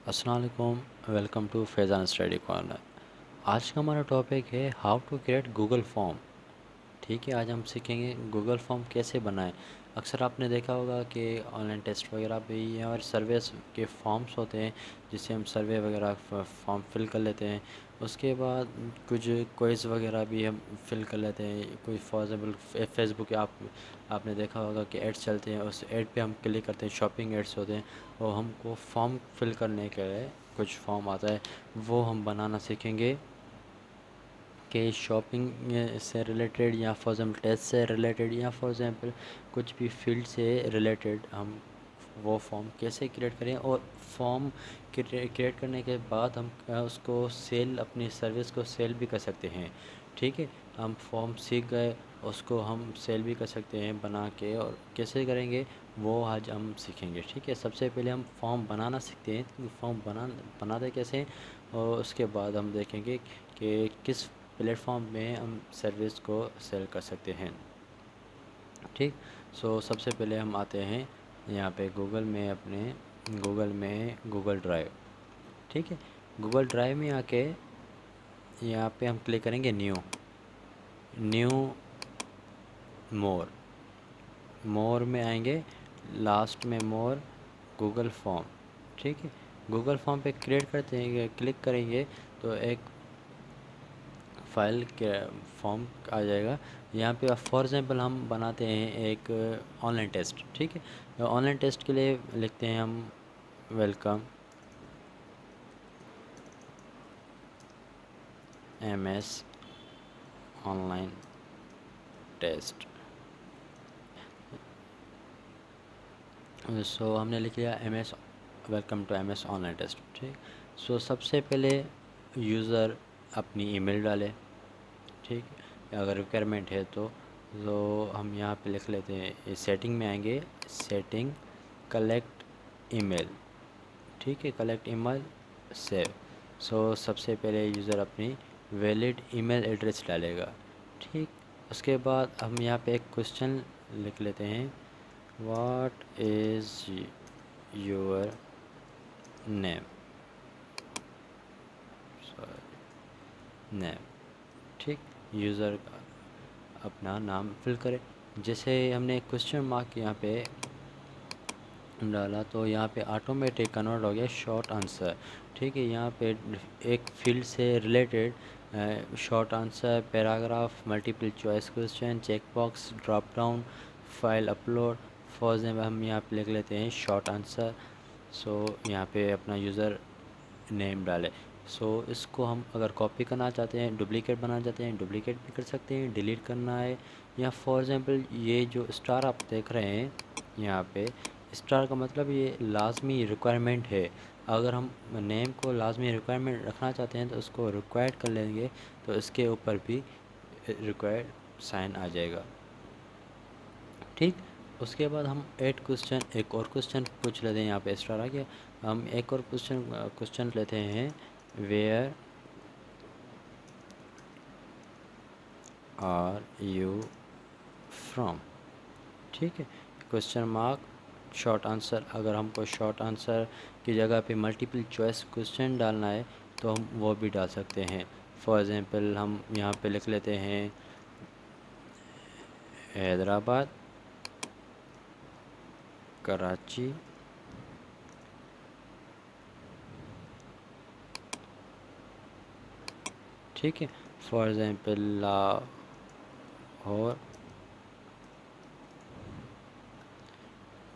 السلام علیکم، welcome to Faizan study corner. آج کا ہمارا ٹاپک ہے how to create Google form. ٹھیک ہے، آج ہم سیکھیں گے گوگل فارم کیسے بنائیں۔ اکثر آپ نے دیکھا ہوگا کہ آن لائن ٹیسٹ وغیرہ پہ یا اور سرویز کے فارمس ہوتے ہیں جس سے ہم سروے وغیرہ فارم فل کر لیتے ہیں۔ اس کے بعد کچھ کوئز وغیرہ بھی ہم فل کر لیتے ہیں۔ کوئی فار ایگزامپل فیس بک آپ نے دیکھا ہوگا کہ ایڈس چلتے ہیں، اس ایڈ پہ ہم کلک کرتے ہیں، شاپنگ ایڈس ہوتے ہیں، اور ہم کو فارم فل کرنے کے لیے کچھ فارم آتا ہے، وہ ہم بنانا سیکھیں گے کہ شاپنگ سے ریلیٹڈ یا فار ایگزامپل ٹیسٹ سے ریلیٹڈ یا فار ایگزامپل کچھ بھی فیلڈ سے ریلیٹڈ ہم وہ فارم کیسے کریٹ کریں، اور فارم کریٹ کرنے کے بعد ہم اس کو سیل، اپنی سروس کو سیل بھی کر سکتے ہیں۔ ٹھیک ہے، ہم فارم سیکھ گئے، اس کو ہم سیل بھی کر سکتے ہیں بنا کے، اور کیسے کریں گے وہ آج ہم سیکھیں گے۔ ٹھیک ہے، سب سے پہلے ہم فارم بنانا سیکھتے ہیں کہ فارم بناتے کیسے ہیں، اور اس کے بعد ہم دیکھیں گے کہ کس پلیٹ فارم میں ہم سروس کو سیل کر سکتے ہیں۔ ٹھیک، سب سے پہلے ہم آتے ہیں یہاں پہ گوگل میں گوگل ڈرائیو۔ ٹھیک ہے، گوگل ڈرائیو میں آ کے یہاں پہ ہم کلک کریں گے نیو مور میں آئیں گے، لاسٹ میں مور گوگل فارم۔ ٹھیک ہے، گوگل فارم پہ کلک کریں گے تو ایک فائل کے فارم آ جائے گا۔ یہاں پہ فار ایگزامپل ہم بناتے ہیں ایک آن لائن ٹیسٹ۔ ٹھیک ہے، آن لائن ٹیسٹ کے لیے لکھتے ہیں ہم welcome M S online test. ہم نے لکھ لیا welcome to M S online test. ٹھیک، سب سے پہلے یوزر اپنی ای میل ڈالے۔ ٹھیک، اگر ریکوائرمنٹ ہے تو ہم یہاں پہ لکھ لیتے ہیں، سیٹنگ میں آئیں گے، سیٹنگ کلیکٹ ای میل۔ ٹھیک ہے، کلیکٹ ای میل سیو۔ سب سے پہلے یوزر اپنی ویلڈ ای میل ایڈریس ڈالے گا۔ ٹھیک، اس کے بعد ہم یہاں پہ ایک کوشچن لکھ لیتے ہیں، واٹ از یور نیم، ٹھیک، یوزر کا اپنا نام فل کرے۔ جیسے ہم نے کوشچن مارک یہاں پہ ڈالا تو یہاں پہ آٹومیٹک کنورٹ ہو گیا شارٹ آنسر۔ ٹھیک ہے، یہاں پہ ایک فیلڈ سے related short answer, paragraph, multiple choice question, check box, drop down, file upload. For example ہم یہاں پہ لکھ لیتے ہیں شارٹ آنسر۔ یہاں پہ اپنا یوزر نیم ڈالے۔ اس کو ہم اگر کاپی کرنا چاہتے ہیں، ڈپلیکیٹ بنانا چاہتے ہیں، ڈپلیکیٹ بھی کر سکتے ہیں، ڈیلیٹ کرنا ہے، یا فار ایگزامپل یہ جو اسٹار آپ دیکھ رہے ہیں یہاں پہ، اسٹار کا مطلب یہ لازمی ریکوائرمنٹ ہے۔ اگر ہم نیم کو لازمی ریکوائرمنٹ رکھنا چاہتے ہیں تو اس کو ریکوائرڈ کر لیں گے، تو اس کے اوپر بھی ریکوائرڈ سائن آ جائے گا۔ ٹھیک، اس کے بعد ہم ایک اور کوشچن پوچھ لیتے ہیں، یہاں پہ اسٹار آ گیا، ہم ایک اور کوشچن لیتے ہیں، ویئر آر یو فرام۔ ٹھیک ہے، کوشچن مارک شارٹ آنسر، اگر ہم کو شارٹ آنسر کی جگہ پہ ملٹیپل چوائس کوشچن ڈالنا ہے تو ہم وہ بھی ڈال سکتے ہیں۔ فار ایگزامپل ہم یہاں پہ لکھ لیتے ہیں حیدرآباد، کراچی، ٹھیک ہے، فار ایگزامپل لاہور،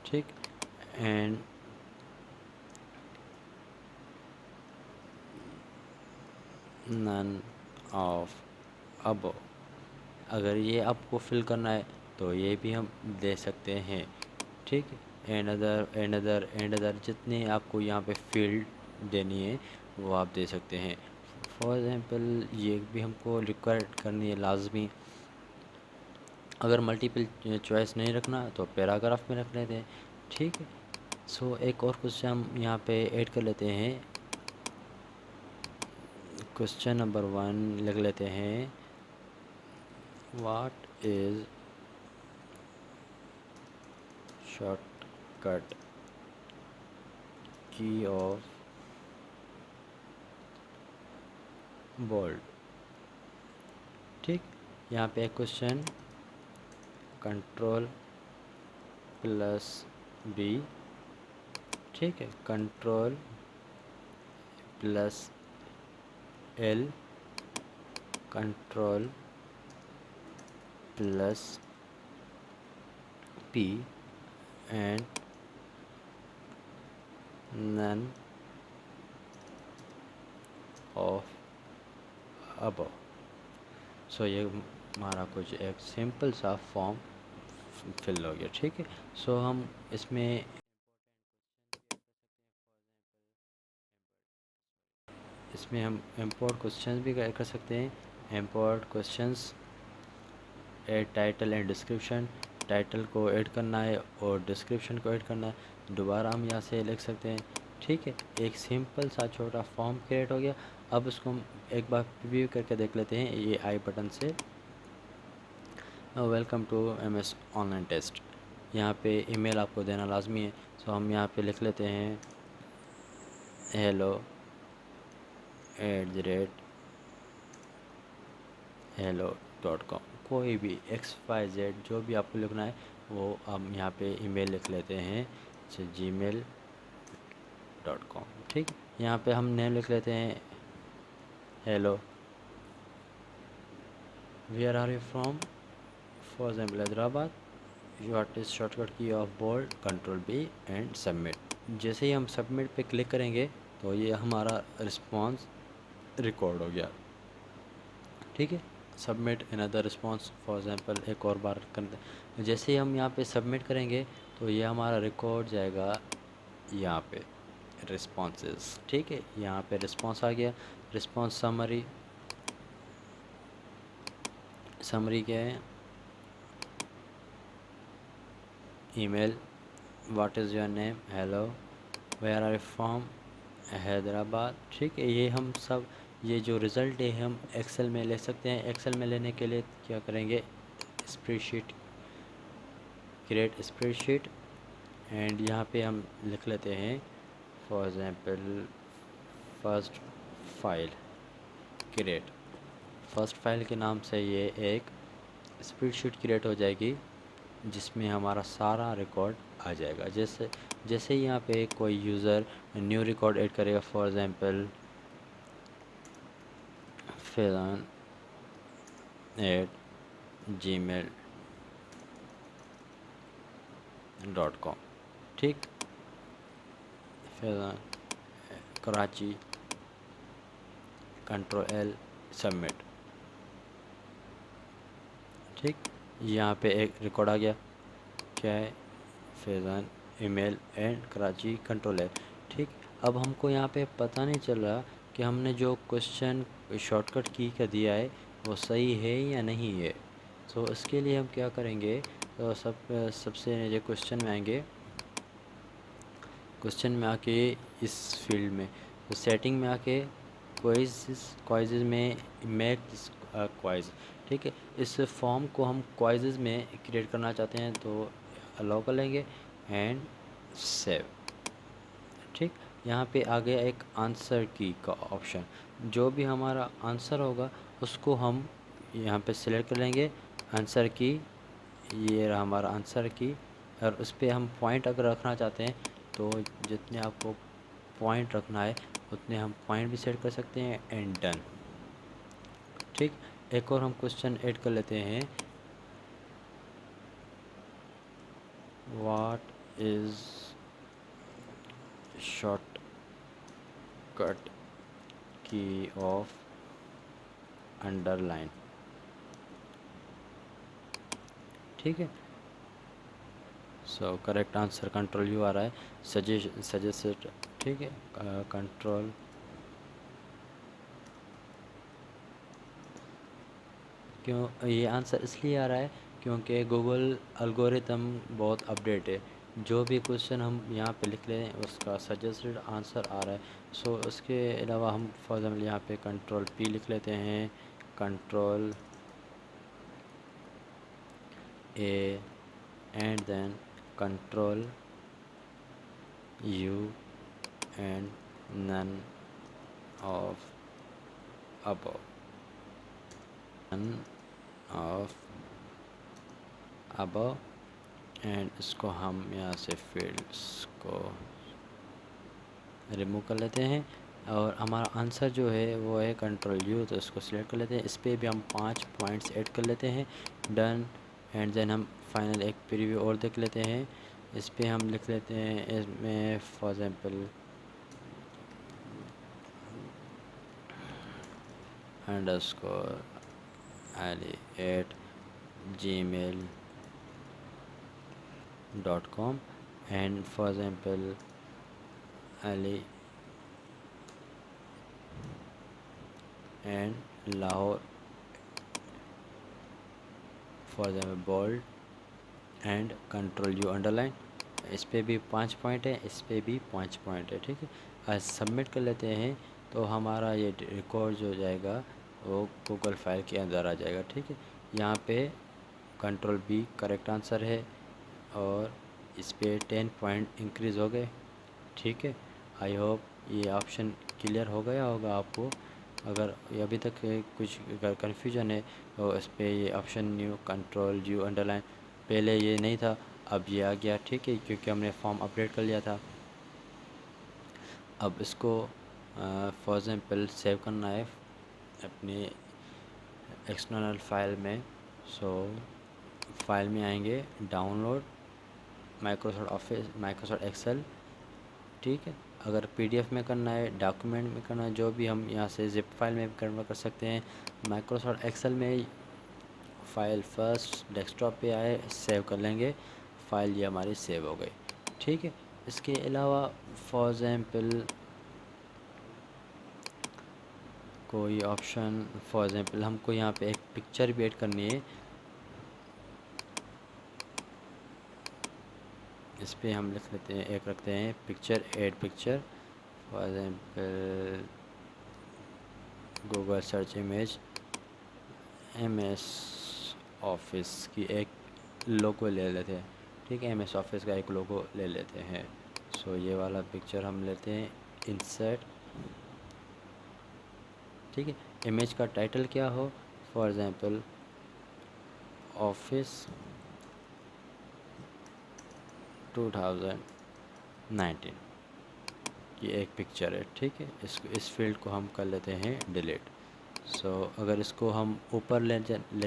ٹھیک، اینڈ نن آف ابو۔ اگر یہ آپ کو فل کرنا ہے تو یہ بھی ہم دے سکتے ہیں۔ ٹھیک، اینڈ ادر جتنے آپ کو یہاں پہ فیلڈ دینی ہے وہ آپ دے سکتے ہیں۔ فار ایگزامپل یہ بھی ہم کو ریکوائر کرنی ہے لازمی۔ اگر ملٹیپل چوائس نہیں رکھنا تو پیراگراف میں رکھ لیتے ہیں۔ ٹھیک ہے، ایک اور کوشچن ہم یہاں پہ ایڈ کر لیتے ہیں، کوشچن نمبر 1 لکھ لیتے ہیں، what is shortcut key of bold. ٹھیک, یہاں پہ ایک کوشچن کنٹرول پلس بی, ٹھیک ہے, control plus L, control plus P and none of above. So یہ ہمارا کچھ ایک سمپل سا فارم فل ہو گیا. ٹھیک ہے, سو ہم اس میں ہم امپورٹ کوسچنز بھی کر سکتے ہیں. Import questions add title and description. Title کو ایڈ کرنا ہے اور ڈسکرپشن کو ایڈ کرنا ہے. دوبارہ ہم یہاں سے لکھ سکتے ہیں. ٹھیک ہے, ایک سمپل سا چھوٹا فارم کریٹ ہو گیا. اب اس کو ہم ایک بار پریویو کر کے دیکھ لیتے ہیں یہ آئی بٹن سے. Welcome to M S online test. یہاں پہ ای میل آپ کو دینا لازمی ہے. سو ہم یہاں پہ لکھ لیتے ہیں hello@hello.com. کوئی بھی XYZ جو بھی آپ کو لکھنا ہے وہ ہم یہاں پہ ای میل لکھ لیتے ہیں gmail.com. ٹھیک, یہاں پہ ہم نیم لکھ لیتے ہیں hello, where are you from, for example Hyderabad. What is shortcut key of bold, control B and submit. جیسے ہی ہم سبمٹ پہ کلک کریں گے تو یہ ہمارا رسپانس ریکارڈ ہو گیا. ٹھیک ہے, submit another response for example ایک اور بار کرتے ہیں. جیسے ہی ہم یہاں پہ سبمٹ کریں گے تو یہ ہمارا ریکارڈ جائے گا یہاں پہ رسپانسز. ٹھیک ہے, یہاں پہ رسپانس آ گیا. رسپانس سمری کیا ہے, email, what is your name, hello, where are you from, Hyderabad. ٹھیک ہے, یہ ہم سب یہ جو رزلٹ ہے ہم ایکسل میں لے سکتے ہیں. ایکسل میں لینے کے لیے کیا کریں گے, spread sheet, create spread sheet. And یہاں پہ ہم لکھ لیتے ہیں for example first file, create. First file کے نام سے یہ ایک اسپریڈ شیٹ کریٹ ہو جائے گی جس میں ہمارا سارا ریکارڈ آ جائے گا. جیسے یہاں پہ کوئی یوزر نیو ریکارڈ ایڈ کرے گا, فار ایگزامپل فیضان @gmail.com. ٹھیک, Faizan Karachi, control L, submit. ٹھیک, یہاں پہ ایک ریکارڈ آ گیا, کیا ہے, Faizan email and Karachi, control L. ٹھیک, اب ہم کو یہاں پہ پتہ نہیں چل رہا کہ ہم نے جو کوشچن شارٹ کٹ کی کا دیا ہے وہ صحیح ہے یا نہیں ہے. تو اس کے لیے ہم کیا کریں گے, تو سب سے جو کوشچن میں آئیں گے, کوشچن میں آ کے اس فیلڈ میں تو سیٹنگ میں آ کے کوائزز میں میک کوائز. ٹھیک ہے, اس فارم کو ہم کوائزز میں کریٹ کرنا چاہتے ہیں تو الاؤ کر لیں گے اینڈ سیو. ٹھیک, یہاں پہ آ گیا ایک آنسر کی کا آپشن. جو بھی ہمارا آنسر ہوگا اس کو ہم یہاں پہ سلیکٹ کر لیں گے. آنسر کی, یہ رہا ہمارا آنسر کی. اور اس پہ ہم پوائنٹ اگر رکھنا چاہتے ہیں تو جتنے آپ کو پوائنٹ رکھنا ہے اتنے ہم پوائنٹ بھی سیٹ کر سکتے ہیں اینڈ ڈن. ٹھیک, ایک اور ہم کوشچن ایڈ کر لیتے ہیں, what is shortcut key of under line. ٹھیک ہے, سو کریکٹ آنسر کنٹرول یو آ رہا ہے, سجیسٹ. ٹھیک ہے, کنٹرول کیوں یہ آنسر اس لیے آ رہا ہے کیونکہ گوگل الگوریتم بہت اپڈیٹ ہے. جو بھی کوشچن ہم یہاں پہ لکھ لیں اس کا سجیسٹڈ آنسر آ رہا ہے. سو اس کے علاوہ ہم فار ایگزامپل یہاں پہ کنٹرول پی لکھ لیتے ہیں, control A and then control U and none of above of above and اس کو ہم یہاں سے فیلڈس کو ریموو کر لیتے ہیں، اور ہمارا آنسر جو ہے وہ ہے کنٹرول یو، تو اس کو سلیکٹ کر لیتے ہیں. اس پہ بھی ہم 5 پوائنٹس ایڈ کر لیتے ہیں. ڈن. اینڈ دین ہم فائنل ایک پریویو اور دیکھ لیتے ہیں. اس پہ ہم لکھ لیتے ہیں اس میں for example underscore Ali @gmail.com and for example Ali and Lahore for example bold and control U underline. اس پہ بھی 5 پوائنٹ ہے، اس پہ بھی 5 پوائنٹ ہے. ٹھیک ہے، آج سبمٹ کر لیتے ہیں تو ہمارا یہ ریکارڈ جو جائے گا وہ گوگل فائل کے اندر آ جائے گا. ٹھیک ہے، یہاں پہ کنٹرول بی کریکٹ آنسر ہے اور اس پہ 10 پوائنٹ انکریز ہو گئے. ٹھیک ہے، آئی ہوپ یہ آپشن کلیئر ہو گیا ہوگا آپ کو. اگر ابھی تک کچھ کنفیوژن ہے تو اس پہ یہ option new control U under line, پہلے یہ نہیں تھا اب یہ آ گیا. ٹھیک ہے، کیونکہ ہم نے فارم اپڈیٹ کر لیا تھا. اب اس کو فار ایگزامپل سیو کرنا ہے اپنی ایکسٹرنل فائل میں. سو فائل میں آئیں گے، download Microsoft Office Microsoft Excel. ٹھیک ہے، اگر پی ڈی ایف میں کرنا ہے، ڈاکیومنٹ میں کرنا ہے، جو بھی ہم یہاں سے زپ فائل میں بھی کنورٹ کر سکتے ہیں. مائکروسافٹ ایکسل میں فائل فرسٹ ڈیسک ٹاپ پہ آئے سیو کر لیں گے، فائل یہ ہماری سیو ہو گئی. ٹھیک ہے، اس کے علاوہ فار ایگزامپل کوئی آپشن، فار ایگزامپل ہم کو یہاں پہ ایک پکچر بھی ایڈ کرنی ہے. اس پہ ہم لکھ لیتے ہیں، ایک رکھتے ہیں picture, add picture. For example Google search M S Office کی ایک لوگو لے لیتے ہیں. ٹھیک ہے، ایم ایس آفس کا ایک لوگو لے لیتے ہیں. سو یہ والا پکچر ہم لیتے ہیں، انسرٹ. ٹھیک ہے، امیج کا ٹائٹل کیا ہو، فار ایگزامپل آفس 2019 کی ایک پکچر ہے. ٹھیک ہے، اس فیلڈ کو ہم کر لیتے ہیں ڈیلیٹ. سو اگر اس کو ہم اوپر لے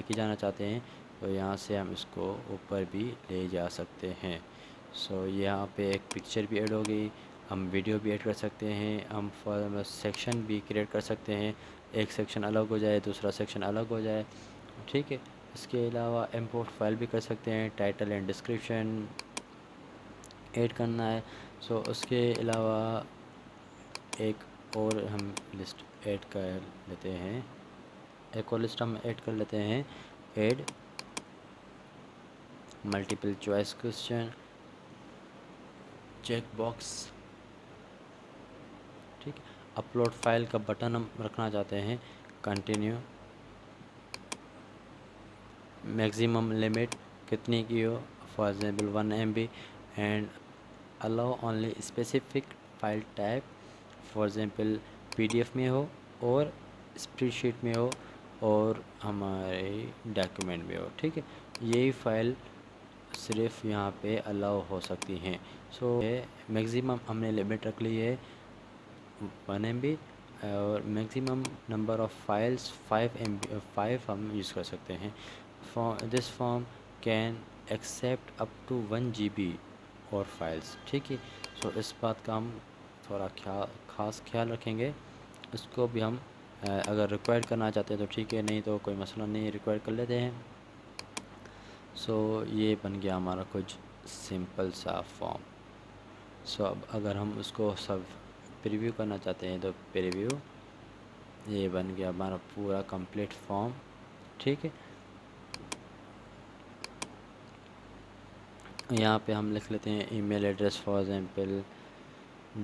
کے جانا چاہتے ہیں تو یہاں سے ہم اس کو اوپر بھی لے جا سکتے ہیں. سو یہاں پہ ایک پکچر بھی ایڈ ہو گئی. ہم ویڈیو بھی ایڈ کر سکتے ہیں، ہم سیکشن بھی کریٹ کر سکتے ہیں، ایک سیکشن الگ ہو جائے دوسرا سیکشن الگ ہو جائے. ٹھیک ہے، اس کے علاوہ امپورٹ فائل بھی کر سکتے ہیں، ٹائٹل اینڈ ڈسکرپشن ایڈ کرنا ہے. سو اس کے علاوہ ایک اور ہم لسٹ ایڈ کر لیتے ہیں، ایک اور لسٹ ہم ایڈ کر لیتے ہیں، add multiple choice question check box. ٹھیک، اپلوڈ فائل کا بٹن ہم رکھنا چاہتے ہیں، کنٹینیو. میگزیمم لمٹ کتنے کی ہو، for example 1 MB. And allow only specific file type, for example P D F میں ہو اور اسپریڈ شیٹ میں ہو اور ہمارے ڈاکیومنٹ میں ہو. ٹھیک ہے، یہی فائل صرف یہاں پہ الاؤ ہو سکتی ہیں. سو میگزیمم ہم نے لمٹ رکھ لی ہے 1 MB، اور maximum number of files 5 MB 5 ہم یوز کر سکتے ہیں. This form can accept up to 1 GB اور فائلس. ٹھیک ہے، سو اس بات کا ہم تھوڑا خاص خیال رکھیں گے. اس کو بھی ہم اگر ریکوائر کرنا چاہتے ہیں تو ٹھیک ہے، نہیں تو کوئی مسئلہ نہیں، ریکوائر کر لیتے ہیں. سو یہ بن گیا ہمارا کچھ سمپل سا فارم. سو اب اگر ہم اس کو سب پریویو کرنا چاہتے ہیں تو پریویو، یہ بن گیا ہمارا پورا کمپلیٹ فارم. ٹھیک ہے، یہاں پہ ہم لکھ لیتے ہیں email address, for example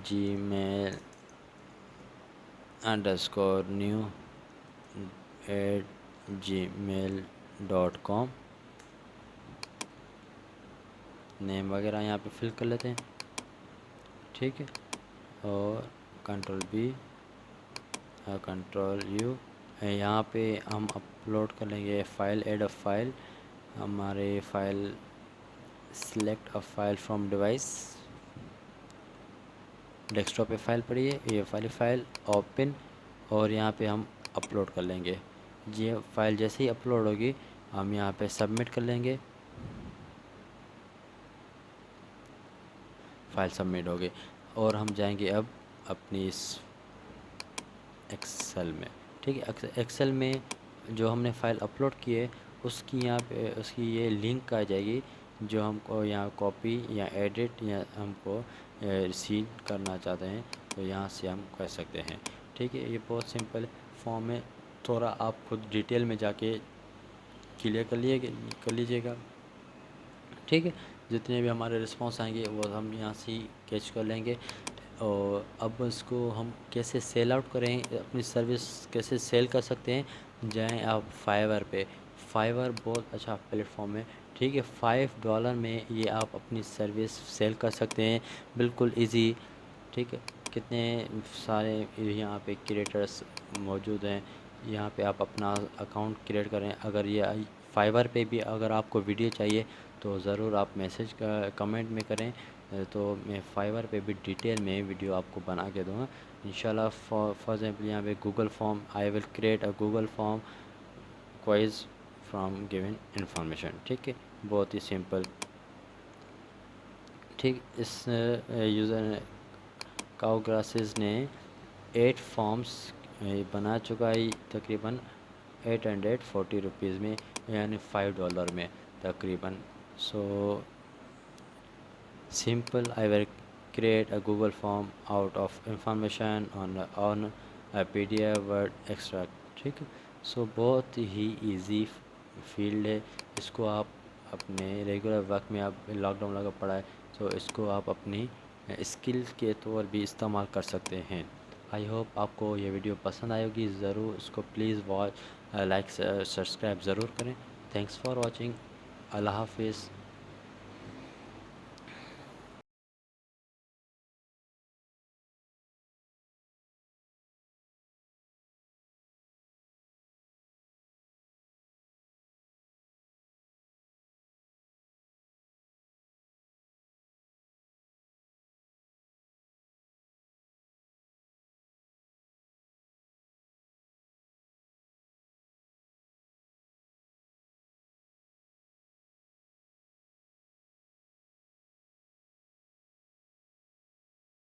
gmail.new@gmail.com. Name وغیرہ یہاں پہ فل کر لیتے ہیں. ٹھیک ہے، اور کنٹرول بی اور کنٹرول یو یہاں پہ ہم اپلوڈ کر لیں گے فائل، ایڈ اے فائل، ہمارے file select a file from device, desktop پہ فائل پڑی ہے، یہ فائل اوپن، اور یہاں پہ ہم اپلوڈ کر لیں گے۔ یہ فائل جیسے ہی اپلوڈ ہوگی ہم یہاں پہ سبمٹ کر لیں گے، فائل سبمٹ ہوگی، اور ہم جائیں گے اب اپنی اس ایکسل میں، ٹھیک ہے۔ ایکسل میں جو ہم نے فائل اپلوڈ کی ہے اس کی یہاں پہ اس کی یہ لنک آ جائے گی، جو ہم کو یہاں کاپی یا ایڈٹ یا ہم کو ریسیو کرنا چاہتے ہیں تو یہاں سے ہم کر سکتے ہیں، ٹھیک ہے۔ یہ بہت سمپل فارم ہے، تھوڑا آپ خود ڈیٹیل میں جا کے کلیئر کر لیجیے گا، ٹھیک ہے۔ جتنے بھی ہمارے رسپانس آئیں گے وہ ہم یہاں سے ہی کیچ کر لیں گے، اور اب اس کو ہم کیسے سیل آؤٹ کریں، اپنی سروس کیسے سیل کر سکتے ہیں، جائیں آپ فائیور پہ۔ فائیور بہت اچھا پلیٹ فارم ہے، ٹھیک ہے۔ $5 میں یہ آپ اپنی سروس سیل کر سکتے ہیں، بالکل ایزی، ٹھیک ہے۔ کتنے سارے یہاں پہ کریٹرس موجود ہیں، یہاں پہ آپ اپنا اکاؤنٹ کریٹ کریں۔ اگر یہ فائیور پہ بھی اگر آپ کو ویڈیو چاہیے تو ضرور آپ میسیج کمنٹ میں کریں، تو میں فائیور پہ بھی ڈیٹیل میں ویڈیو آپ کو بنا کے دوں گا انشاءاللہ۔ فار ایگزامپل یہاں پہ Google form, I will create a Google form quiz from given information, ٹھیک ہے، بہت ہی سمپل، ٹھیک۔ اس یوزر کاؤ گراسز نے 8 فارمز بنا چکا ہے، تقریباً 840 روپیز میں، یعنی $5 میں تقریباً۔ سو simple, I will create a Google form out of information on a PDF word extract، ٹھیک ہے۔ سو بہت ہی ایزی فیلڈ ہے، اس کو آپ اپنے ریگولر ورک میں، آپ لاک ڈاؤن لگا پڑا ہے تو اس کو آپ اپنی اسکل کے طور بھی استعمال کر سکتے ہیں۔ آئی ہوپ آپ کو یہ ویڈیو پسند آئے گی، ضرور اس کو پلیز واچ، لائک، سبسکرائب ضرور کریں۔ تھینکس فار واچنگ، اللہ حافظ۔